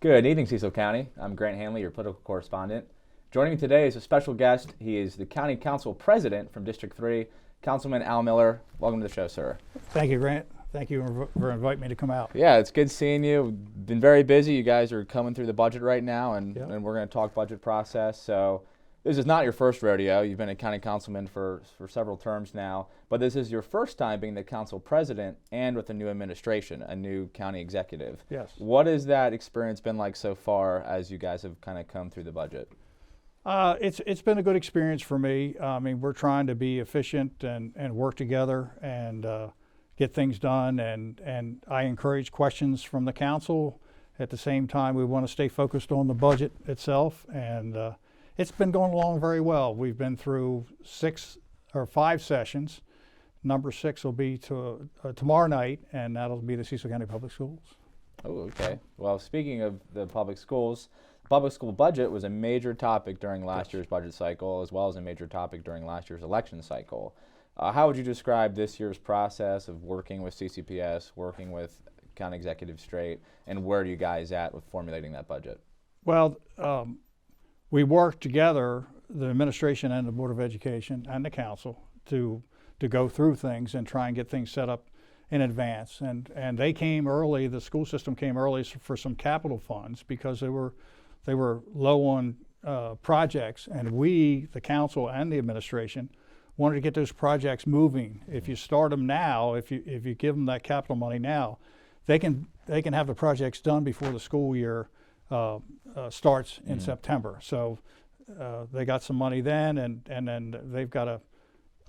Good evening, Cecil County. I'm Grant Hanley, your political correspondent. Joining me today is a special guest. He is the County Council President from District 3, Councilman Al Miller. Welcome to the show, sir. Thank you, Grant. Thank you for inviting me to come out. Yeah, it's good seeing you. We've been very busy. You guys are coming through the budget right now, and we're going to talk budget process. So this is not your first rodeo. You've been a county councilman for several terms now, but this is your first time being the council president and with a new administration, a new county executive. Yes. What has that experience been like so far as you guys have kind of come through the budget? It's been a good experience for me. I mean, we're trying to be efficient and work together and get things done. And I encourage questions from the council. At the same time, we want to stay focused on the budget itself. And it's been going along very well. We've been through 5 sessions. Number 6 will be tomorrow night, and that'll be the Cecil County Public Schools. Oh, okay. Well, speaking of the public schools, the public school budget was a major topic during last year's budget cycle, as well as a major topic during last year's election cycle. How would you describe this year's process of working with CCPS, working with County Executive Straight, and where are you guys at with formulating that budget? Well, we worked together, the administration and the Board of Education and the council, to go through things and try and get things set up in advance. And they came early, the school system came early for some capital funds because they were low on projects, and we, the council and the administration, wanted to get those projects moving. If you start them now, if you give them that capital money now, they can have the projects done before the school year starts in September. So they got some money then, and then they've got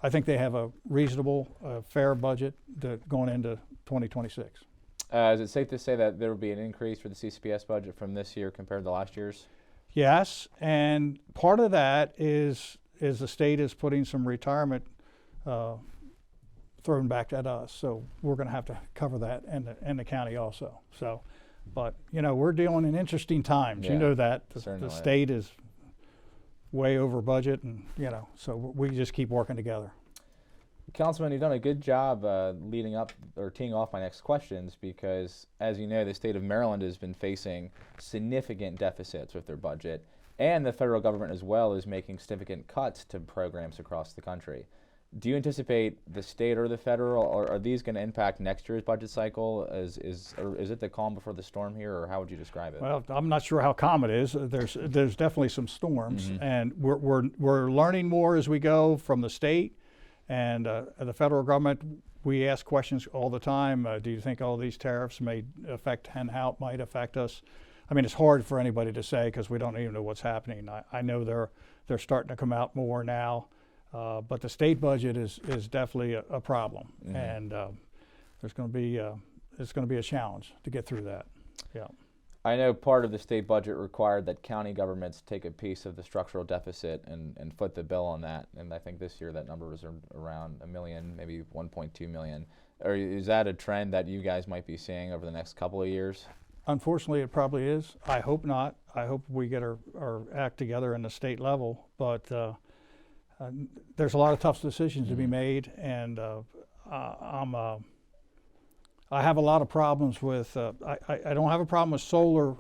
I think they have a reasonable, fair budget going into 2026. Is it safe to say that there will be an increase for the CCPS budget from this year compared to last year's? Yes, and part of that is the state is putting some retirement thrown back at us, so we're going to have to cover that in the county also. So, but we're dealing in interesting times. Yeah, you know that the state is way over budget, and so we just keep working together. Councilman, you've done a good job leading up or teeing off my next questions because, as you know, the state of Maryland has been facing significant deficits with their budget, and the federal government as well is making significant cuts to programs across the country. Do you anticipate the state or the federal, or are these going to impact next year's budget cycle? Or is it the calm before the storm here, or how would you describe it? Well, I'm not sure how calm it is. There's definitely some storms, and we're learning more as we go from the state and the federal government. We ask questions all the time. Do you think all these tariffs may affect and how it might affect us? I mean, it's hard for anybody to say because we don't even know what's happening. I know they're starting to come out more now. But the state budget is definitely a problem, and it's going to be a challenge to get through that. Yeah. I know part of the state budget required that county governments take a piece of the structural deficit and foot the bill on that, and I think this year that number was around $1 million, maybe 1.2 million. Or is that a trend that you guys might be seeing over the next couple of years? Unfortunately, it probably is. I hope not. I hope we get our act together in the state level, but there's a lot of tough decisions to be made, and I have a lot of problems with. I don't have a problem with solar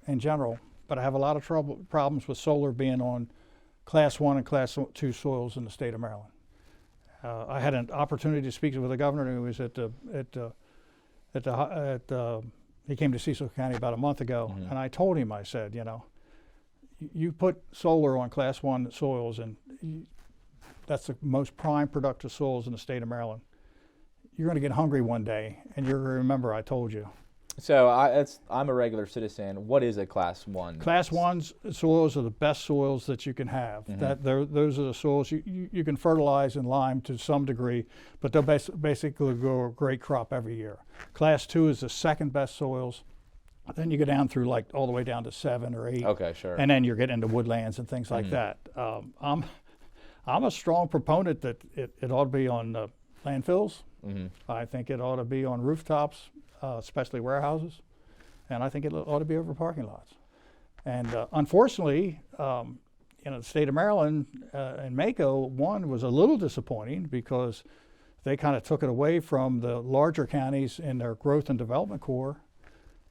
in general, but I have a lot of problems with solar being on Class 1 and Class 2 soils in the state of Maryland. I had an opportunity to speak with the governor who was he came to Cecil County about a month ago, and I told him, I said, you put solar on Class 1 soils, and that's the most prime productive soils in the state of Maryland. You're going to get hungry one day, and you're going to remember I told you. So I'm a regular citizen. What is a Class 1? Class 1 soils are the best soils that you can have. Those are the soils you can fertilize and lime to some degree, but they'll basically grow a great crop every year. Class 2 is the second best soils. Then you go down through all the way down to 7 or 8. Okay, sure. And then you're getting into woodlands and things like that. I'm a strong proponent that it ought to be on landfills. I think it ought to be on rooftops, especially warehouses, and I think it ought to be over parking lots. And unfortunately, the state of Maryland and MACO, one was a little disappointing because they kind of took it away from the larger counties in their growth and development core,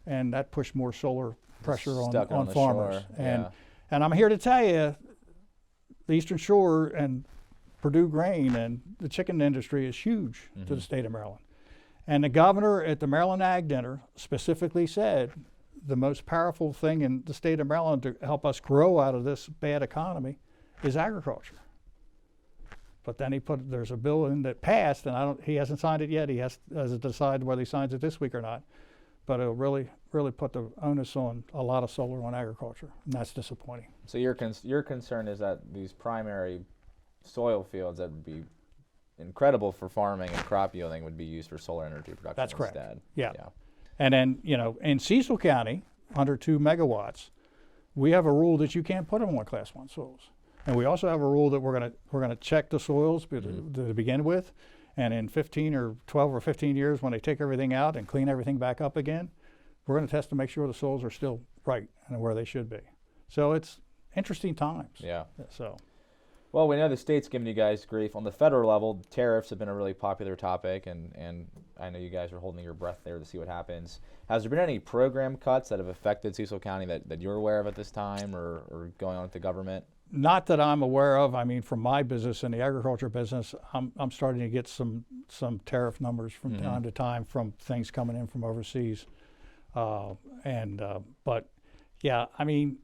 and that pushed more solar pressure Stuck on the farmers. shore. And I'm here to tell you, the Eastern Shore and Purdue Grain and the chicken industry is huge to the state of Maryland. And the governor at the Maryland Ag Dinner specifically said the most powerful thing in the state of Maryland to help us grow out of this bad economy is agriculture. But then there's a bill in that passed, and he hasn't signed it yet. He has to decide whether he signs it this week or not. But it'll really put the onus on a lot of solar on agriculture, and that's disappointing. So your concern is that these primary soil fields that would be incredible for farming and crop yielding would be used for solar energy production That's correct. instead. Yeah. And then, in Cecil County, under 2 megawatts, we have a rule that you can't put them on Class 1 soils. And we also have a rule that we're gonna check the soils to begin with, and in 12 or 15 years, when they take everything out and clean everything back up again, we're gonna test to make sure the soils are still right and where they should be. So it's interesting times. Yeah. So. Well, we know the state's giving you guys grief. On the federal level, tariffs have been a really popular topic, and I know you guys are holding your breath there to see what happens. Has there been any program cuts that have affected Cecil County that you're aware of at this time or going on with the government? Not that I'm aware of. I mean, from my business and the agriculture business, I'm starting to get some tariff numbers from time to time from things coming in from overseas. But yeah, I mean,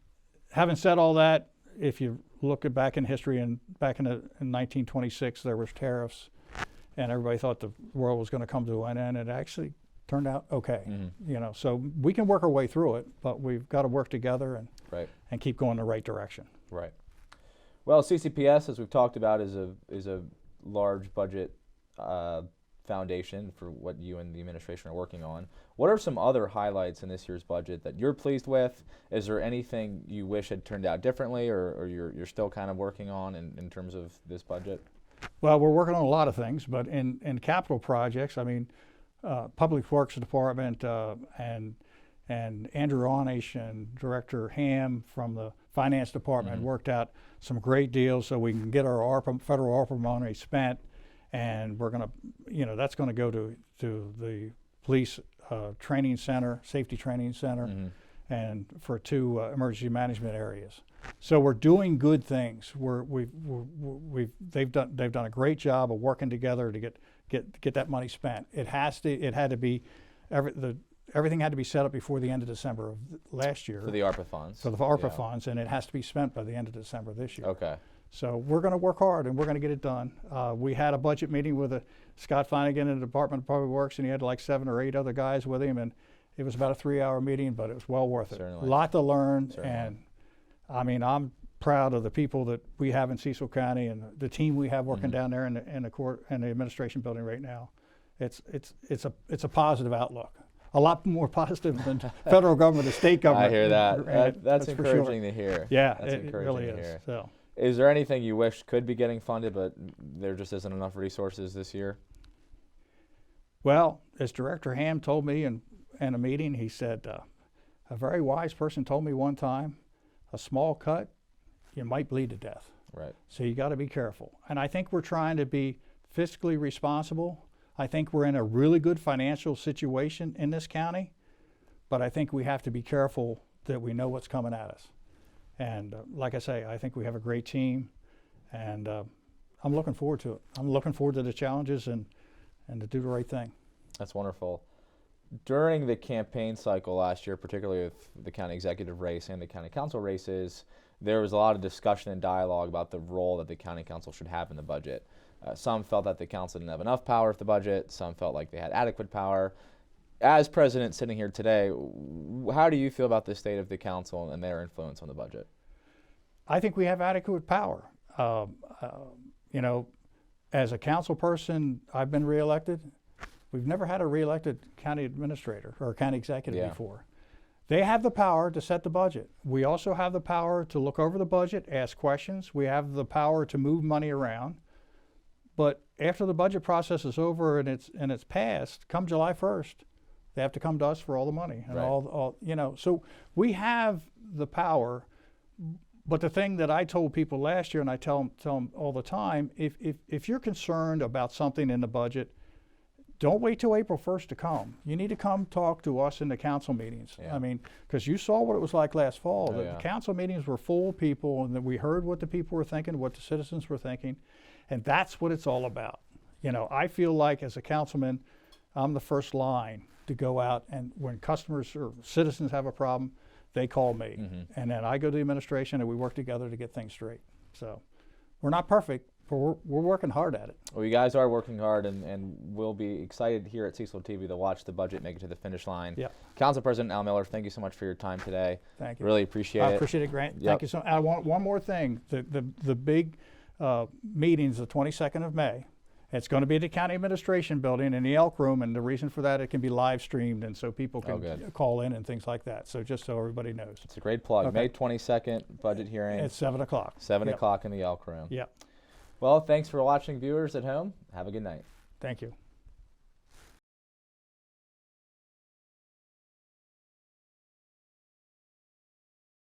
having said all that, if you look back in history, and back in 1926, there was tariffs, and everybody thought the world was going to come to an end. It actually turned out okay. So we can work our way through it, but we've got to work together and keep going the right direction. Right. Well, CCPS, as we've talked about, is a large budget foundation for what you and the administration are working on. What are some other highlights in this year's budget that you're pleased with? Is there anything you wish had turned out differently, or you're still kind of working on in terms of this budget? Well, we're working on a lot of things, but in capital projects, I mean, Public Works Department and Andrew Onish and Director Ham from the Finance Department worked out some great deals so we can get our federal ARPA money spent, and we're going to, that's going to go to the police training center, safety training center, and for 2 emergency management areas. So we're doing good things. They've done a great job of working together to get that money spent. Everything had to be set up before the end of December of last year. For the ARPA funds. For the ARPA funds, and it has to be spent by the end of December this year. Okay. So we're going to work hard, and we're going to get it done. We had a budget meeting with Scott Flanagan in the Department of Public Works, and he had like 7 or 8 other guys with him, and it was about a 3-hour meeting, but it was well worth it. Certainly. A lot to learn, Certainly. And I mean, I'm proud of the people that we have in Cecil County and the team we have working down there in the court and the administration building right now. It's a positive outlook. A lot more positive than federal government and state government. I hear that. That's sure. encouraging to hear. Yeah, that's it really is. So. Is there anything you wish could be getting funded, but there just isn't enough resources this year? Well, as Director Ham told me in a meeting, he said, a very wise person told me one time, a small cut, you might bleed to death. Right. So you got to be careful. And I think we're trying to be fiscally responsible. I think we're in a really good financial situation in this county, but I think we have to be careful that we know what's coming at us. And like I say, I think we have a great team, and I'm looking forward to it. I'm looking forward to the challenges and to do the right thing. That's wonderful. During the campaign cycle last year, particularly with the county executive race and the county council races, there was a lot of discussion and dialogue about the role that the county council should have in the budget. Some felt that the council didn't have enough power with the budget. Some felt like they had adequate power. As president sitting here today, how do you feel about the state of the council and their influence on the budget? I think we have adequate power. As a council person, I've been reelected. We've never had a reelected county administrator or county executive before. They have the power to set the budget. We also have the power to look over the budget, ask questions. We have the power to move money around. But after the budget process is over and it's passed, come July 1st, they have to come to us for all the money and all. So we have the power. But the thing that I told people last year, and I tell them all the time, if you're concerned about something in the budget, don't wait till April 1st to come. You need to come talk to us in the council meetings. Yeah. I mean, because you saw what it was like last fall. Oh, The yeah. council meetings were full of people, and that we heard what the people were thinking, what the citizens were thinking, and that's what it's all about. You know, I feel like as a councilman, I'm the first line to go out, and when customers or citizens have a problem, they call me. And then I go to the administration and we work together to get things straight. So we're not perfect, but we're working hard at it. Well, you guys are working hard, and we'll be excited here at Cecil TV to watch the budget make it to the finish line. Yep. Council President Al Miller, thank you so much for your time today. Thank you. Really appreciate it. I appreciate it, Grant. Yep. Thank you so. I want one more thing. The big meeting's the 22nd of May. It's going to be at the county administration building in the Elk Room, and the reason for that, it can be live streamed, and so people can good. call in and things like that. So just so everybody knows. It's a great plug. Okay. May 22nd, budget hearing. It's 7 o'clock. 7 Yep. o'clock in the Elk Room. Yep. Well, thanks for watching, viewers at home. Have a good night. Thank you.